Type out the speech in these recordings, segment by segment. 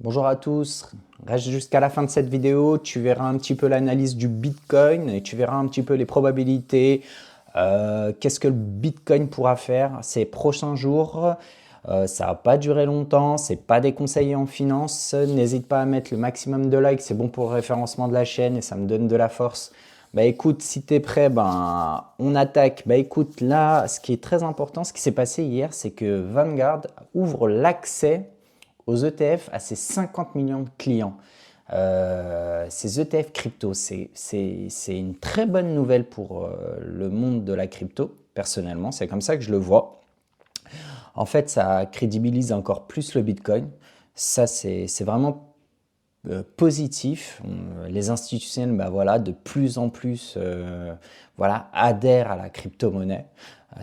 Bonjour à tous, reste jusqu'à la fin de cette vidéo, tu verras un petit peu l'analyse du Bitcoin et tu verras un petit peu les probabilités, qu'est-ce que le Bitcoin pourra faire ces prochains jours. Ça va pas durer longtemps, c'est pas des conseils en finance, n'hésite pas à mettre le maximum de likes, c'est bon pour le référencement de la chaîne et ça me donne de la force. Bah écoute, si tu es prêt, ben, on attaque. Bah écoute, là, ce qui est très important, ce qui s'est passé hier, c'est que Vanguard ouvre l'accès aux ETF à ses 50 millions de clients. Ces ETF crypto, c'est une très bonne nouvelle pour le monde de la crypto, personnellement. C'est comme ça que je le vois. En fait, ça crédibilise encore plus le Bitcoin. Ça, c'est vraiment positif. Les institutionnels, bah voilà, de plus en plus voilà, adhèrent à la crypto-monnaie.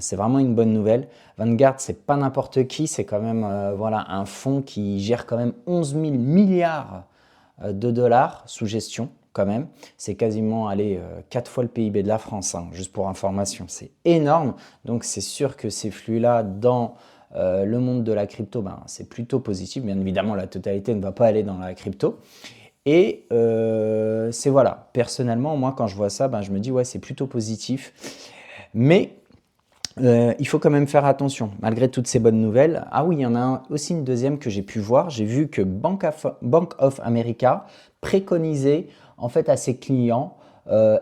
C'est vraiment une bonne nouvelle. Vanguard, c'est pas n'importe qui, c'est quand même voilà, un fonds qui gère quand même 11 000 milliards de dollars sous gestion quand même. C'est quasiment allez, 4 fois le PIB de la France, hein, juste pour information. C'est énorme. Donc c'est sûr que ces flux-là dans le monde de la crypto, ben, c'est plutôt positif. Bien évidemment, la totalité ne va pas aller dans la crypto. Et c'est voilà, personnellement, moi quand je vois ça, ben, je me dis ouais, c'est plutôt positif. Mais il faut quand même faire attention, malgré toutes ces bonnes nouvelles. Ah oui, il y en a aussi une deuxième que j'ai pu voir. J'ai vu que Bank of America préconisait en fait à ses clients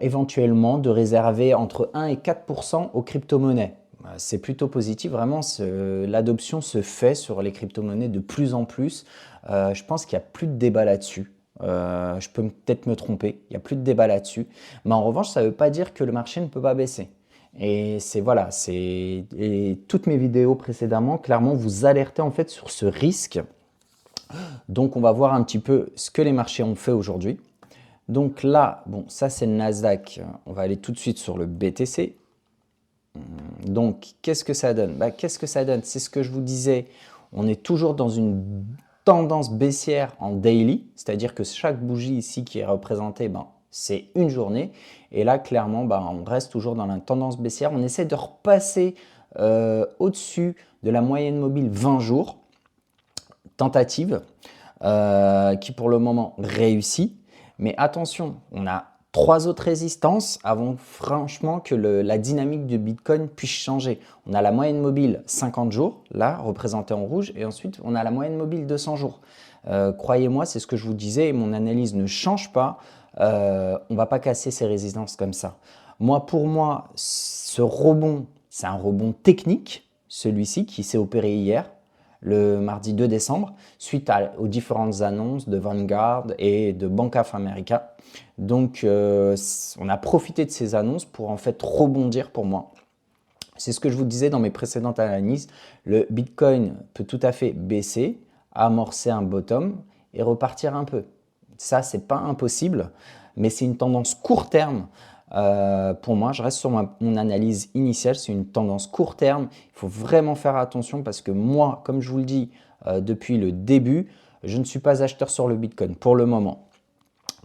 éventuellement de réserver entre 1 et 4% aux crypto-monnaies. C'est plutôt positif, vraiment l'adoption se fait sur les crypto-monnaies de plus en plus. Je pense qu'il n'y a plus de débat là-dessus. Je peux peut-être me tromper, il n'y a plus de débat là-dessus. Mais en revanche, ça ne veut pas dire que le marché ne peut pas baisser. Et c'est voilà, et toutes mes vidéos précédemment, clairement, vous alertez en fait sur ce risque. Donc, on va voir un petit peu ce que les marchés ont fait aujourd'hui. Donc là, bon, ça c'est le Nasdaq. On va aller tout de suite sur le BTC. Donc, qu'est-ce que ça donne? Qu'est-ce que ça donne? C'est ce que je vous disais. On est toujours dans une tendance baissière en daily, c'est-à-dire que chaque bougie ici qui est représentée, c'est une journée. Et là, clairement, on reste toujours dans la tendance baissière. On essaie de repasser au-dessus de la moyenne mobile 20 jours, tentative, qui pour le moment réussit. Mais attention, on a 3 autres résistances avant franchement que la dynamique du Bitcoin puisse changer. On a la moyenne mobile 50 jours, là, représentée en rouge, et ensuite on a la moyenne mobile 200 jours. Croyez-moi, c'est ce que je vous disais, et mon analyse ne change pas. On ne va pas casser ces résistances comme ça. Pour moi, ce rebond, c'est un rebond technique, celui-ci qui s'est opéré hier, le mardi 2 décembre, suite aux différentes annonces de Vanguard et de Bank of America. Donc, on a profité de ces annonces pour en fait rebondir pour moi. C'est ce que je vous disais dans mes précédentes analyses. Le Bitcoin peut tout à fait baisser, amorcer un bottom et repartir un peu. Ça, c'est pas impossible, mais c'est une tendance court terme. Pour moi, je reste sur mon analyse initiale, c'est une tendance court terme. Il faut vraiment faire attention parce que moi, comme je vous le dis depuis le début, je ne suis pas acheteur sur le Bitcoin pour le moment.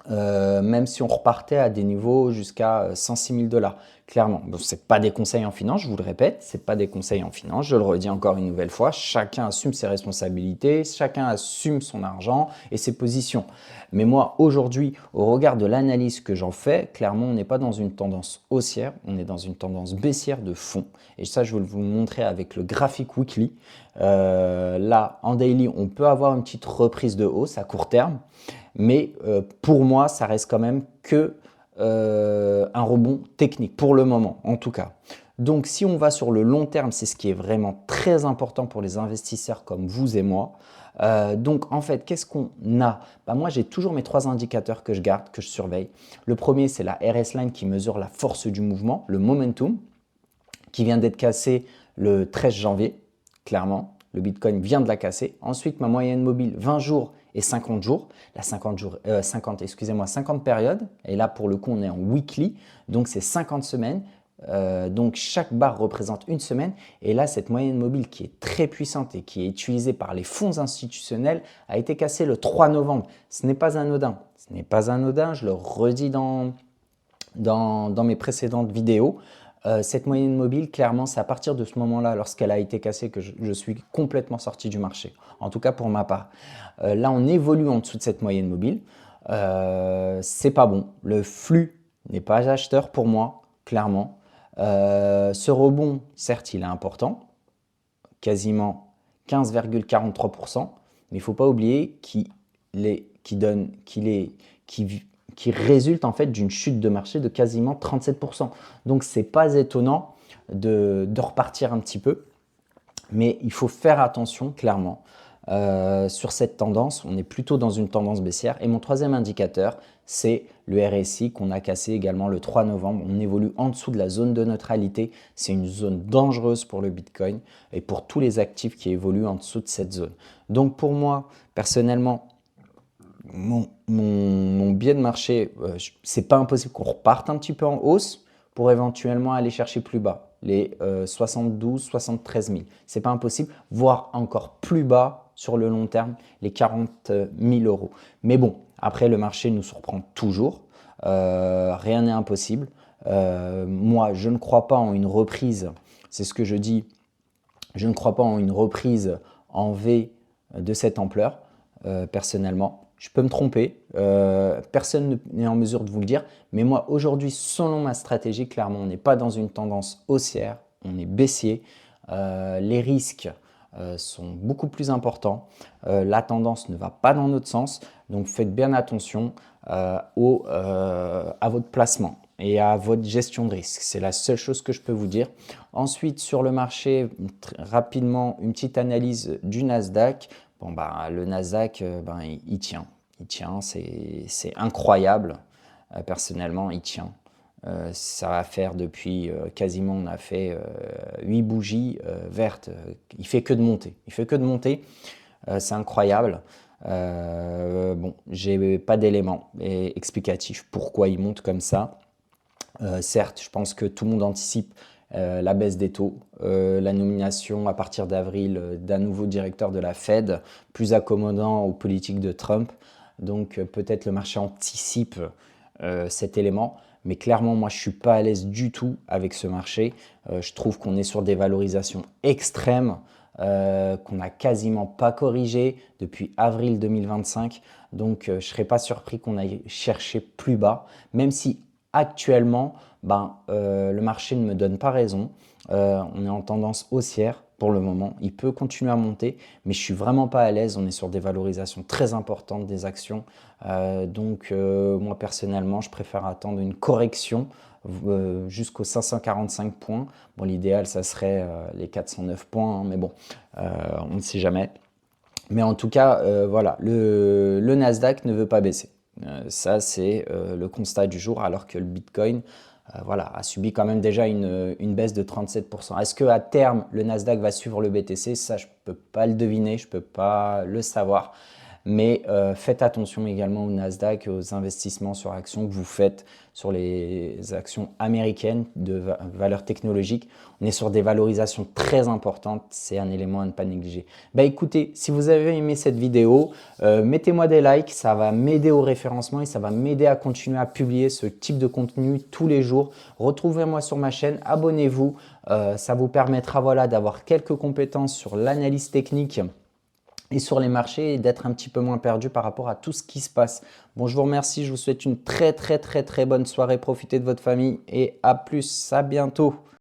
Même si on repartait à des niveaux jusqu'à 106 000 $. Clairement, bon, ce n'est pas des conseils en finance, je vous le répète, ce n'est pas des conseils en finance, je le redis encore une nouvelle fois, chacun assume ses responsabilités, chacun assume son argent et ses positions. Mais moi, aujourd'hui, au regard de l'analyse que j'en fais, clairement, on n'est pas dans une tendance haussière, on est dans une tendance baissière de fond. Et ça, je vais vous le montrer avec le graphique weekly. Là, en daily, on peut avoir une petite reprise de hausse à court terme. Mais pour moi, ça reste quand même que un rebond technique, pour le moment en tout cas. Donc si on va sur le long terme, c'est ce qui est vraiment très important pour les investisseurs comme vous et moi. Donc en fait, qu'est-ce qu'on a? Moi, j'ai toujours mes 3 indicateurs que je garde, que je surveille. Le premier, c'est la RS Line qui mesure la force du mouvement, le momentum, qui vient d'être cassé le 13 janvier, clairement. Le Bitcoin vient de la casser. Ensuite, ma moyenne mobile 20 jours et 50 jours. La 50 périodes. Et là, pour le coup, on est en weekly. Donc, c'est 50 semaines. Donc, chaque barre représente une semaine. Et là, cette moyenne mobile qui est très puissante et qui est utilisée par les fonds institutionnels a été cassée le 3 novembre. Ce n'est pas anodin. Ce n'est pas anodin. Je le redis dans mes précédentes vidéos. Cette moyenne mobile, clairement, c'est à partir de ce moment-là, lorsqu'elle a été cassée, que je suis complètement sorti du marché. En tout cas, pour ma part. Là, on évolue en dessous de cette moyenne mobile. C'est pas bon. Le flux n'est pas acheteur pour moi, clairement. Ce rebond, certes, il est important, quasiment 15,43%, mais il ne faut pas oublier qui résulte en fait d'une chute de marché de quasiment 37%. Donc c'est pas étonnant de repartir un petit peu, mais il faut faire attention clairement. Sur cette tendance, on est plutôt dans une tendance baissière. Et mon troisième indicateur, c'est le RSI qu'on a cassé également le 3 novembre. On évolue en dessous de la zone de neutralité. C'est une zone dangereuse pour le Bitcoin et pour tous les actifs qui évoluent en dessous de cette zone. Donc pour moi, personnellement, mon biais de marché, c'est pas impossible qu'on reparte un petit peu en hausse pour éventuellement aller chercher plus bas, les 72, 73 000. C'est pas impossible, voire encore plus bas sur le long terme, les 40 000 euros. Mais bon, après le marché nous surprend toujours, rien n'est impossible. Moi, je ne crois pas en une reprise, c'est ce que je dis, je ne crois pas en une reprise en V de cette ampleur, personnellement. Je peux me tromper, personne n'est en mesure de vous le dire, mais moi aujourd'hui, selon ma stratégie, clairement, on n'est pas dans une tendance haussière, on est baissier, les risques sont beaucoup plus importants, la tendance ne va pas dans notre sens, donc faites bien attention à votre placement et à votre gestion de risque. C'est la seule chose que je peux vous dire. Ensuite, sur le marché, rapidement, une petite analyse du Nasdaq. Bon, bah, le Nasdaq, il tient. Il tient, c'est incroyable. Personnellement, il tient. Ça va faire depuis quasiment, on a fait 8 bougies vertes. Il fait que de monter. Il fait que de monter. C'est incroyable. Bon, j'ai pas d'éléments explicatifs pourquoi il monte comme ça. Certes, je pense que tout le monde anticipe la baisse des taux, la nomination à partir d'avril d'un nouveau directeur de la Fed, plus accommodant aux politiques de Trump. Donc peut-être le marché anticipe cet élément. Mais clairement, moi, je ne suis pas à l'aise du tout avec ce marché. Je trouve qu'on est sur des valorisations extrêmes, qu'on n'a quasiment pas corrigé depuis avril 2025. Donc, je ne serais pas surpris qu'on aille chercher plus bas, même si actuellement, le marché ne me donne pas raison. On est en tendance haussière pour le moment. Il peut continuer à monter, mais je ne suis vraiment pas à l'aise. On est sur des valorisations très importantes des actions. Donc, moi, personnellement, je préfère attendre une correction jusqu'aux 545 points. Bon, l'idéal, ça serait les 409 points, hein, mais bon, on ne sait jamais. Mais en tout cas, voilà, le Nasdaq ne veut pas baisser. Ça, c'est le constat du jour, alors que le Bitcoin voilà, a subi quand même déjà une baisse de 37%. Est-ce qu'à terme, le Nasdaq va suivre le BTC? Ça, je ne peux pas le deviner, je ne peux pas le savoir. Mais faites attention également au Nasdaq et aux investissements sur actions que vous faites sur les actions américaines de valeur technologique. On est sur des valorisations très importantes, c'est un élément à ne pas négliger. Bah écoutez, si vous avez aimé cette vidéo, mettez-moi des likes, ça va m'aider au référencement et ça va m'aider à continuer à publier ce type de contenu tous les jours. Retrouvez-moi sur ma chaîne, abonnez-vous, ça vous permettra voilà, d'avoir quelques compétences sur l'analyse technique et sur les marchés et d'être un petit peu moins perdu par rapport à tout ce qui se passe. Bon, je vous remercie, je vous souhaite une très bonne soirée, profitez de votre famille et à plus, à bientôt.